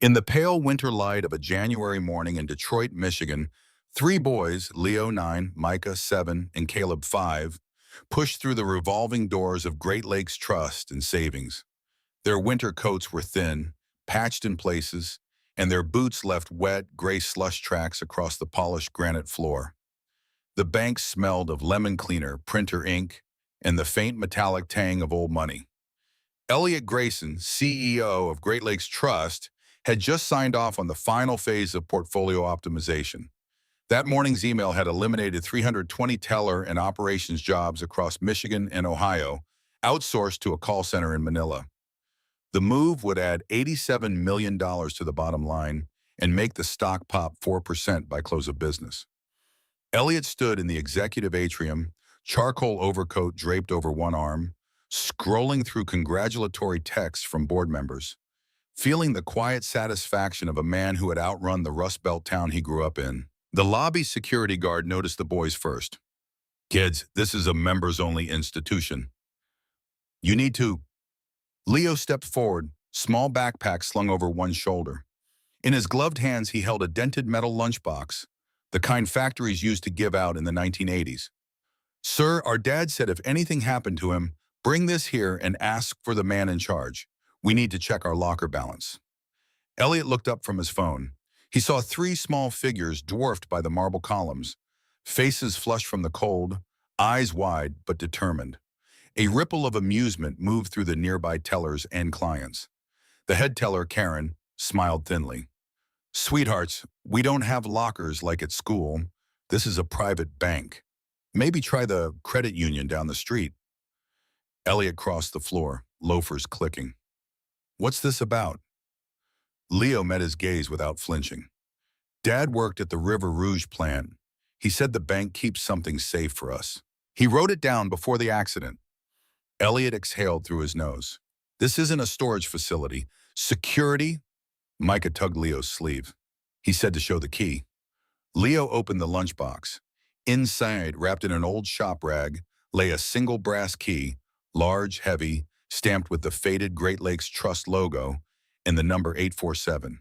In the pale winter light of a January morning in Detroit, Michigan, three boys, Leo 9, Micah 7, and Caleb 5, pushed through the revolving doors of Great Lakes Trust and Savings. Their winter coats were thin, patched in places, and their boots left wet, gray slush tracks across the polished granite floor. The bank smelled of lemon cleaner, printer ink, and the faint metallic tang of old money. Elliot Grayson, CEO of Great Lakes Trust, had just signed off on the final phase of portfolio optimization. That morning's email had eliminated 320 teller and operations jobs across Michigan and Ohio, outsourced to a call center in Manila. The move would add $87 million to the bottom line and make the stock pop 4% by close of business. Elliot stood in the executive atrium, charcoal overcoat draped over one arm, scrolling through congratulatory texts from board members, feeling the quiet satisfaction of a man who had outrun the Rust Belt town he grew up in. The lobby security guard noticed the boys first. "Kids, this is a members-only institution. You need to..." Leo stepped forward, small backpack slung over one shoulder. In his gloved hands, he held a dented metal lunchbox, the kind factories used to give out in the 1980s. "Sir, our dad said if anything happened to him, bring this here and ask for the man in charge. We need to check our locker balance." Elliot looked up from his phone. He saw three small figures dwarfed by the marble columns, faces flushed from the cold, eyes wide but determined. A ripple of amusement moved through the nearby tellers and clients. The head teller, Karen, smiled thinly. "Sweethearts, we don't have lockers like at school. This is a private bank. Maybe try the credit union down the street." Elliot crossed the floor, loafers clicking. "What's this about?" Leo met his gaze without flinching. "Dad worked at the River Rouge plant. He said the bank keeps something safe for us. He wrote it down before the accident." Elliot exhaled through his nose. "This isn't a storage facility. Security?" Micah tugged Leo's sleeve. He said to show the key. Leo opened the lunchbox. Inside, wrapped in an old shop rag, lay a single brass key, large, heavy, stamped with the faded Great Lakes Trust logo and the number 847.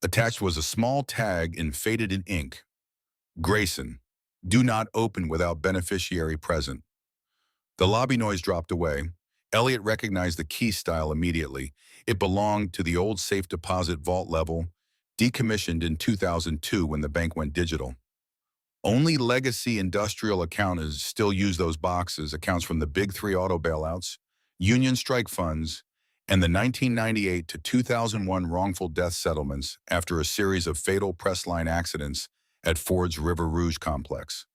Attached was a small tag faded in ink. "Grayson, do not open without beneficiary present." The lobby noise dropped away. Elliot recognized the key style immediately. It belonged to the old safe deposit vault level, decommissioned in 2002 when the bank went digital. Only legacy industrial accountants still use those boxes, accounts from the big three auto bailouts, union strike funds, and the 1998 to 2001 wrongful death settlements after a series of fatal press line accidents at Ford's River Rouge complex.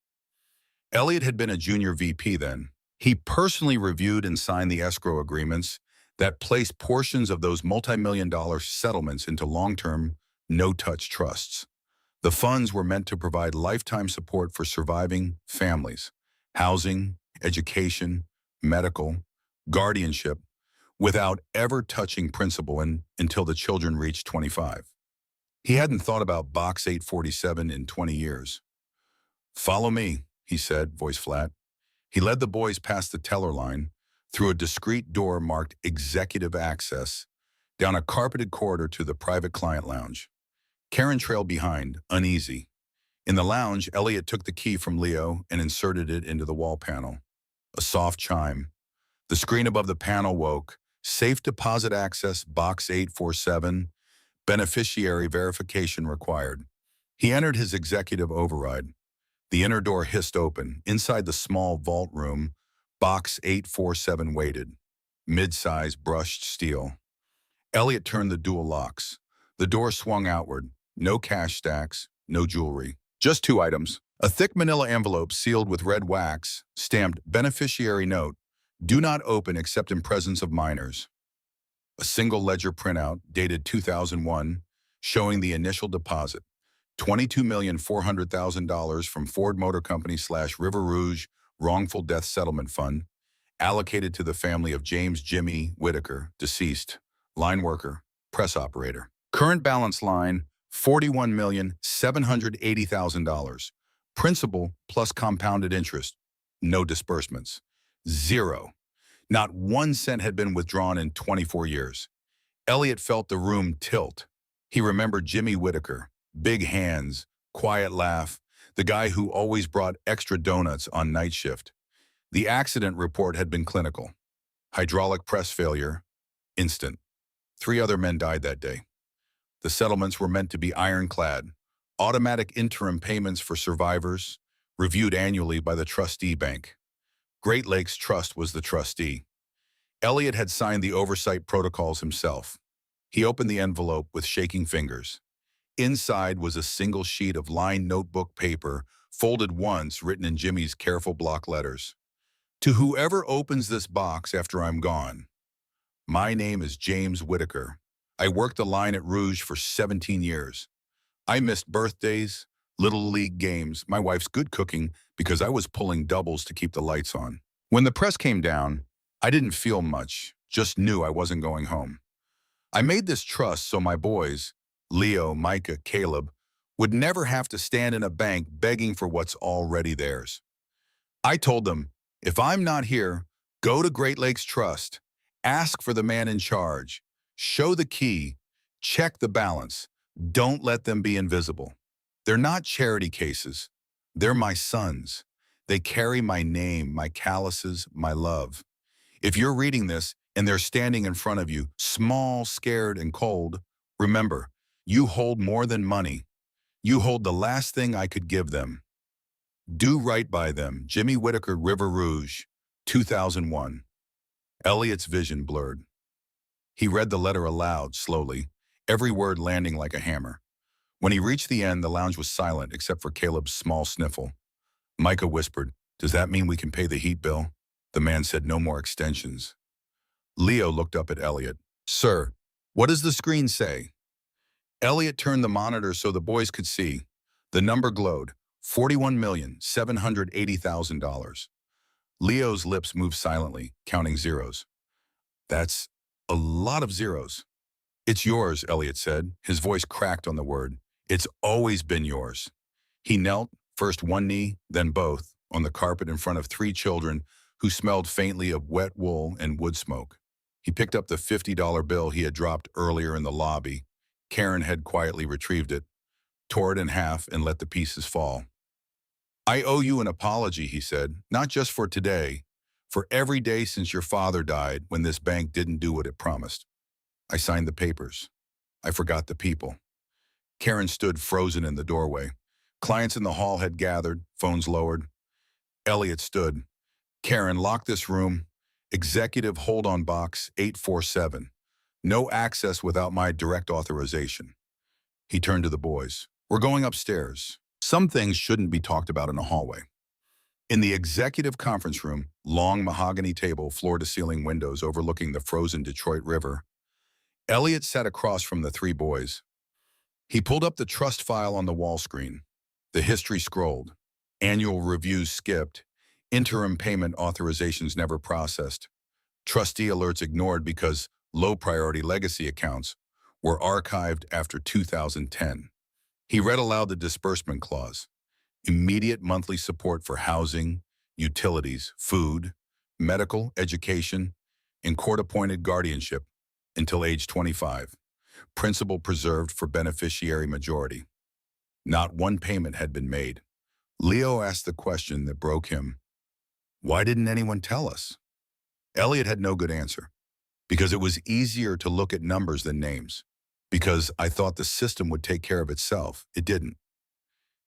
Elliot had been a junior VP then. He personally reviewed and signed the escrow agreements that placed portions of those multi-million-dollar settlements into long-term, no-touch trusts. The funds were meant to provide lifetime support for surviving families, housing, education, medical, guardianship, without ever touching principal until the children reached 25. He hadn't thought about Box 847 in 20 years. "Follow me," he said, voice flat. He led the boys past the teller line, through a discreet door marked Executive Access, down a carpeted corridor to the private client lounge. Karen trailed behind, uneasy. In the lounge, Elliot took the key from Leo and inserted it into the wall panel. A soft chime. The screen above the panel woke. "Safe deposit access, box 847, beneficiary verification required." He entered his executive override. The inner door hissed open. Inside the small vault room, box 847 waited. Mid-size brushed steel. Elliot turned the dual locks. The door swung outward. No cash stacks, no jewelry. Just two items. A thick manila envelope sealed with red wax, stamped beneficiary note, "Do not open except in presence of minors." A single ledger printout, dated 2001, showing the initial deposit, $22,400,000 from Ford Motor Company / River Rouge Wrongful Death Settlement Fund, allocated to the family of James Jimmy Whitaker, deceased, line worker, press operator. Current balance line, $41,780,000. Principal plus compounded interest. No disbursements. Zero. Not 1 cent had been withdrawn in 24 years. Elliot felt the room tilt. He remembered Jimmy Whitaker, big hands, quiet laugh, the guy who always brought extra donuts on night shift. The accident report had been clinical. Hydraulic press failure, instant. 3 other men died that day. The settlements were meant to be ironclad, automatic interim payments for survivors, reviewed annually by the trustee bank. Great Lakes Trust was the trustee. Elliot had signed the oversight protocols himself. He opened the envelope with shaking fingers. Inside was a single sheet of lined notebook paper, folded once, written in Jimmy's careful block letters. To whoever opens this box after I'm gone, my name is James Whitaker. I worked the line at Rouge for 17 years. I missed birthdays, little league games, my wife's good cooking because I was pulling doubles to keep the lights on. When the press came down, I didn't feel much, just knew I wasn't going home. I made this trust so my boys, Leo, Micah, Caleb, would never have to stand in a bank begging for what's already theirs. I told them, if I'm not here, go to Great Lakes Trust, ask for the man in charge, show the key, check the balance. Don't let them be invisible. They're not charity cases. They're my sons. They carry my name, my calluses, my love. If you're reading this and they're standing in front of you, small, scared, and cold, remember, you hold more than money. You hold the last thing I could give them. Do right by them. Jimmy Whitaker, River Rouge, 2001. Elliot's vision blurred. He read the letter aloud, slowly, every word landing like a hammer. When he reached the end, the lounge was silent except for Caleb's small sniffle. Micah whispered, "Does that mean we can pay the heat bill?" The man said no more extensions. Leo looked up at Elliot. "Sir, what does the screen say?" Elliot turned the monitor so the boys could see. The number glowed, $41,780,000. Leo's lips moved silently, counting zeros. "That's a lot of zeros." "It's yours," Elliot said. His voice cracked on the word. "It's always been yours." He knelt, first one knee, then both, on the carpet in front of 3 children who smelled faintly of wet wool and wood smoke. He picked up the $50 bill he had dropped earlier in the lobby. Karen had quietly retrieved it, tore it in half, and let the pieces fall. "I owe you an apology," he said, "not just for today, for every day since your father died when this bank didn't do what it promised. I signed the papers. I forgot the people." Karen stood frozen in the doorway. Clients in the hall had gathered, phones lowered. Elliot stood. "Karen, lock this room. Executive hold-on box 847. No access without my direct authorization." He turned to the boys. "We're going upstairs. Some things shouldn't be talked about in a hallway." In the executive conference room, long mahogany table, floor-to-ceiling windows overlooking the frozen Detroit River, Elliot sat across from the 3 boys. He pulled up the trust file on the wall screen. The history scrolled. Annual reviews skipped. Interim payment authorizations never processed. Trustee alerts ignored because low-priority legacy accounts were archived after 2010. He read aloud the disbursement clause. Immediate monthly support for housing, utilities, food, medical, education, and court-appointed guardianship until age 25. Principal preserved for beneficiary majority. Not one payment had been made. Leo asked the question that broke him. Why didn't anyone tell us? Elliot had no good answer. Because it was easier to look at numbers than names. Because I thought the system would take care of itself. It didn't.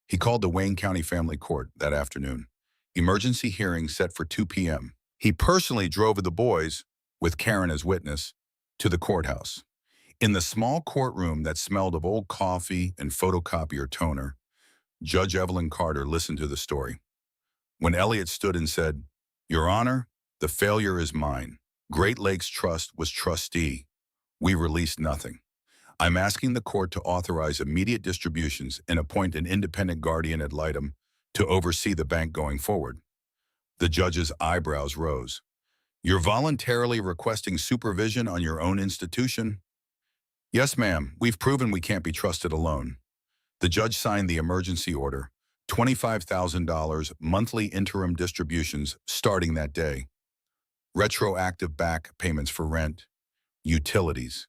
He called the Wayne County Family Court that afternoon. Emergency hearing set for 2 p.m. He personally drove the boys, with Karen as witness, to the courthouse. In the small courtroom that smelled of old coffee and photocopier toner, Judge Evelyn Carter listened to the story. When Elliot stood and said, "Your Honor, the failure is mine. Great Lakes Trust was trustee. We released nothing. I'm asking the court to authorize immediate distributions and appoint an independent guardian ad litem to oversee the bank going forward." The judge's eyebrows rose. "You're voluntarily requesting supervision on your own institution?" "Yes, ma'am. We've proven we can't be trusted alone." The judge signed the emergency order, $25,000 monthly interim distributions starting that day. Retroactive back payments for rent, utilities,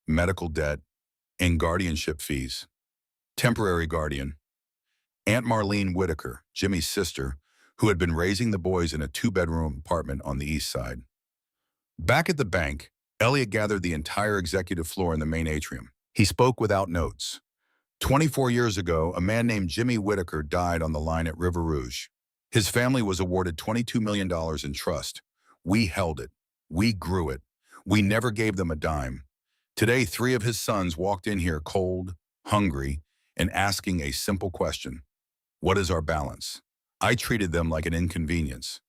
medical debt, and guardianship fees. Temporary guardian. Aunt Marlene Whitaker, Jimmy's sister, who had been raising the boys in a two-bedroom apartment on the east side. Back at the bank, Elliot gathered the entire executive floor in the main atrium. He spoke without notes. 24 years ago, a man named Jimmy Whitaker died on the line at River Rouge. His family was awarded $22 million in trust. We held it. We grew it. We never gave them a dime. Today, 3 of his sons walked in here cold, hungry, and asking a simple question. What is our balance? I treated them like an inconvenience.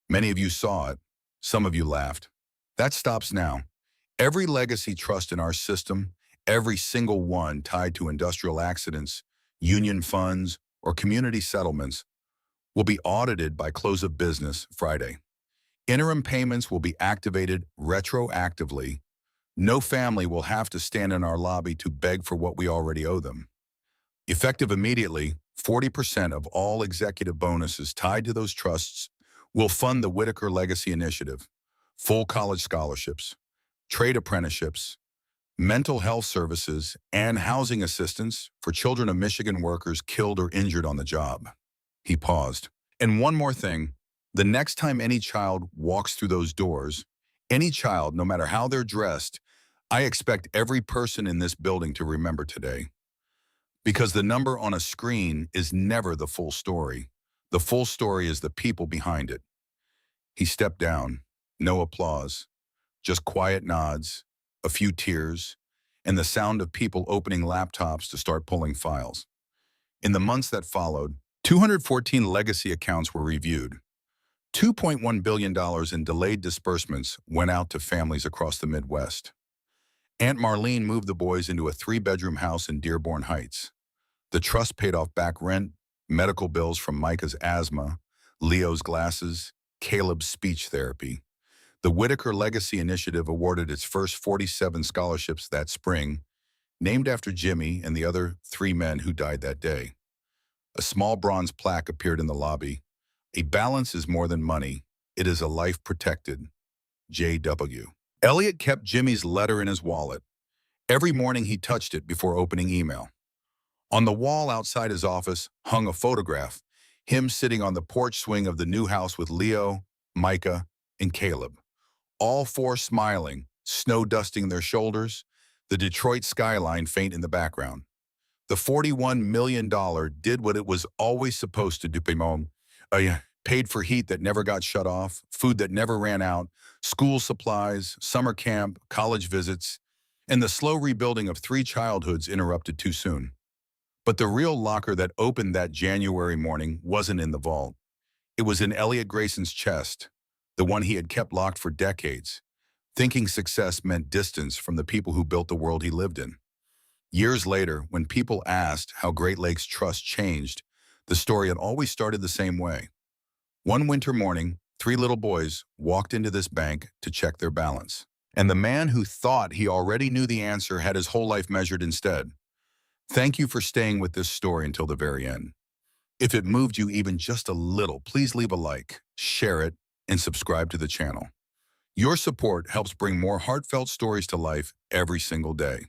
Many of you saw it. Some of you laughed. That stops now. Every legacy trust in our system, every single one tied to industrial accidents, union funds, or community settlements, will be audited by close of business Friday. Interim payments will be activated retroactively. No family will have to stand in our lobby to beg for what we already owe them. Effective immediately, 40% of all executive bonuses tied to those trusts will fund the Whitaker Legacy Initiative, full college scholarships, trade apprenticeships, mental health services, and housing assistance for children of Michigan workers killed or injured on the job. He paused. And one more thing, the next time any child walks through those doors, any child, no matter how they're dressed, I expect every person in this building to remember today. Because the number on a screen is never the full story. The full story is the people behind it. He stepped down. No applause. Just quiet nods, a few tears, and the sound of people opening laptops to start pulling files. In the months that followed, 214 legacy accounts were reviewed. $2.1 billion in delayed disbursements went out to families across the Midwest. Aunt Marlene moved the boys into a 3-bedroom house in Dearborn Heights. The trust paid off back rent, medical bills from Micah's asthma, Leo's glasses, Caleb's speech therapy. The Whitaker Legacy Initiative awarded its first 47 scholarships that spring, named after Jimmy and the other 3 men who died that day. A small bronze plaque appeared in the lobby. A balance is more than money. It is a life protected. J.W. Elliot kept Jimmy's letter in his wallet. Every morning he touched it before opening email. On the wall outside his office hung a photograph, him sitting on the porch swing of the new house with Leo, Micah, and Caleb. All 4 smiling, snow dusting their shoulders, the Detroit skyline faint in the background. The $41 million did what it was always supposed to do. Paid for heat that never got shut off, food that never ran out, school supplies, summer camp, college visits, and the slow rebuilding of 3 childhoods interrupted too soon. But the real locker that opened that January morning wasn't in the vault. It was in Elliot Grayson's chest, the one he had kept locked for decades, thinking success meant distance from the people who built the world he lived in. Years later, when people asked how Great Lakes Trust changed, the story had always started the same way. One winter morning, 3 little boys walked into this bank to check their balance. And the man who thought he already knew the answer had his whole life measured instead. Thank you for staying with this story until the very end. If it moved you even just a little, please leave a like, share it, and subscribe to the channel. Your support helps bring more heartfelt stories to life every single day.